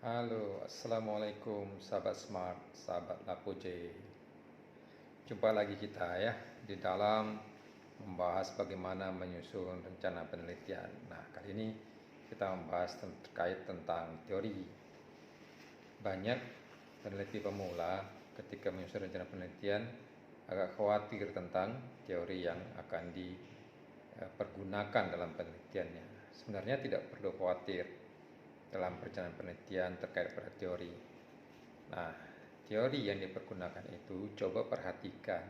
Halo, Assalamualaikum sahabat Smart, sahabat Lapoje. Jumpa lagi kita ya di dalam membahas bagaimana menyusun rencana penelitian. Nah, kali ini kita membahas terkait tentang teori. Banyak peneliti pemula ketika menyusun rencana penelitian agak khawatir tentang teori yang akan dipergunakan dalam penelitiannya. Sebenarnya tidak perlu khawatir dalam perencanaan penelitian terkait pada teori. Nah, teori yang dipergunakan itu coba perhatikan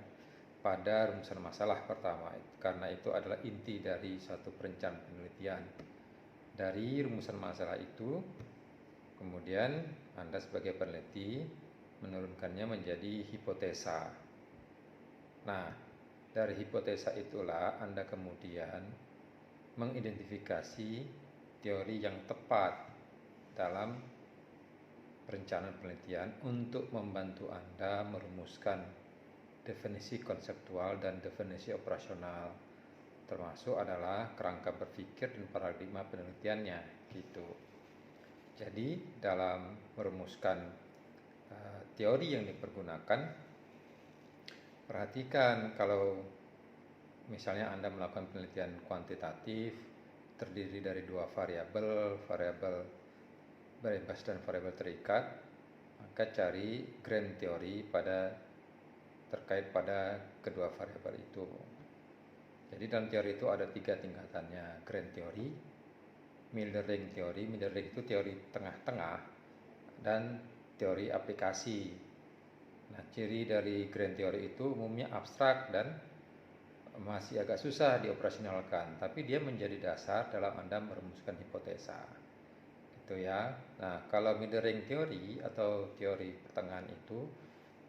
pada rumusan masalah pertama, karena itu adalah inti dari suatu perencanaan penelitian. Dari rumusan masalah itu, kemudian Anda sebagai peneliti menurunkannya menjadi hipotesa. Nah, dari hipotesa itulah Anda kemudian mengidentifikasi teori yang tepat dalam perencanaan penelitian untuk membantu Anda merumuskan definisi konseptual dan definisi operasional, termasuk adalah kerangka berpikir dan paradigma penelitiannya gitu. Jadi dalam merumuskan teori yang dipergunakan, perhatikan kalau misalnya Anda melakukan penelitian kuantitatif terdiri dari dua variabel bebas dan variabel terikat, maka cari grand teori terkait pada kedua variabel itu. Jadi dalam teori itu ada 3 tingkatannya: grand teori, mildering teori. Mildering itu teori tengah-tengah, dan teori aplikasi. Nah, ciri dari grand teori itu umumnya abstrak dan masih agak susah dioperasionalkan, tapi dia menjadi dasar dalam Anda merumuskan hipotesa. Itu ya. Nah, kalau mildering teori atau teori pertengahan itu,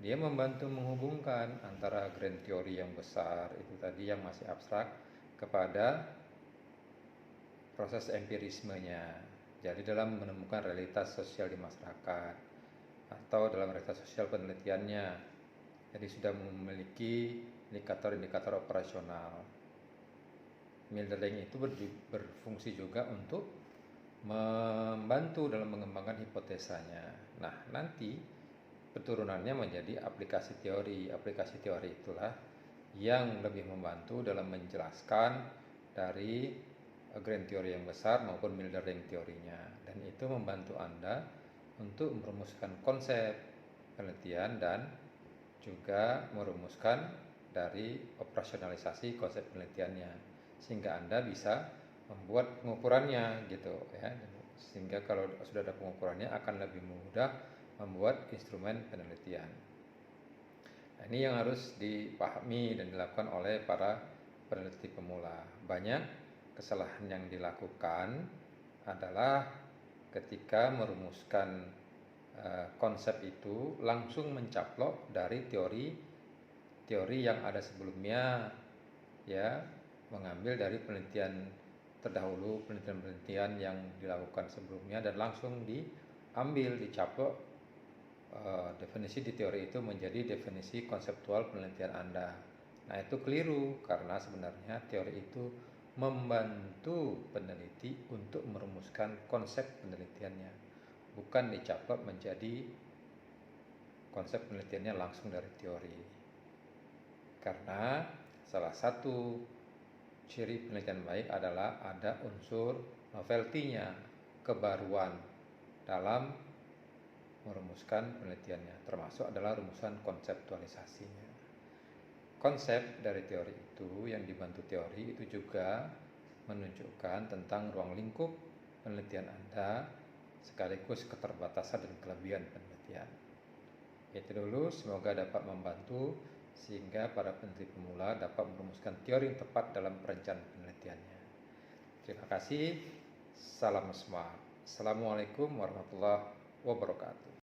dia membantu menghubungkan antara grand teori yang besar itu tadi yang masih abstrak kepada proses empirismenya. Jadi dalam menemukan realitas sosial di masyarakat atau dalam realitas sosial penelitiannya. Jadi sudah memiliki indikator-indikator operasional. Mildering itu berfungsi juga untuk membantu dalam mengembangkan hipotesanya. Nah, nanti keturunannya menjadi aplikasi teori. Aplikasi teori itulah yang lebih membantu dalam menjelaskan dari grand teori yang besar maupun mildering teorinya. Dan itu membantu Anda untuk merumuskan konsep penelitian dan juga merumuskan dari operasionalisasi konsep penelitiannya, sehingga Anda bisa membuat pengukurannya gitu ya, sehingga kalau sudah ada pengukurannya akan lebih mudah membuat instrumen penelitian. Nah, ini yang harus dipahami dan dilakukan oleh para peneliti pemula. Banyak kesalahan yang dilakukan adalah ketika merumuskan konsep itu langsung mencaplok dari teori yang ada sebelumnya, ya, mengambil dari penelitian terdahulu, penelitian-penelitian yang dilakukan sebelumnya, dan langsung dicaplok definisi di teori itu menjadi definisi konseptual penelitian Anda. Nah, itu keliru, karena sebenarnya teori itu membantu peneliti untuk merumuskan konsep penelitiannya, bukan dicaplok menjadi konsep penelitiannya langsung dari teori. Karena salah satu ciri penelitian baik adalah ada unsur novelty-nya, kebaruan dalam merumuskan penelitiannya, termasuk adalah rumusan konseptualisasinya. Konsep dari teori itu yang dibantu teori itu juga menunjukkan tentang ruang lingkup penelitian Anda sekaligus keterbatasan dan kelebihan penelitian. Itu dulu, semoga dapat membantu sehingga para peneliti pemula dapat merumuskan teori yang tepat dalam perencanaan penelitiannya. Terima kasih. Salam Smart. Assalamualaikum warahmatullahi wabarakatuh.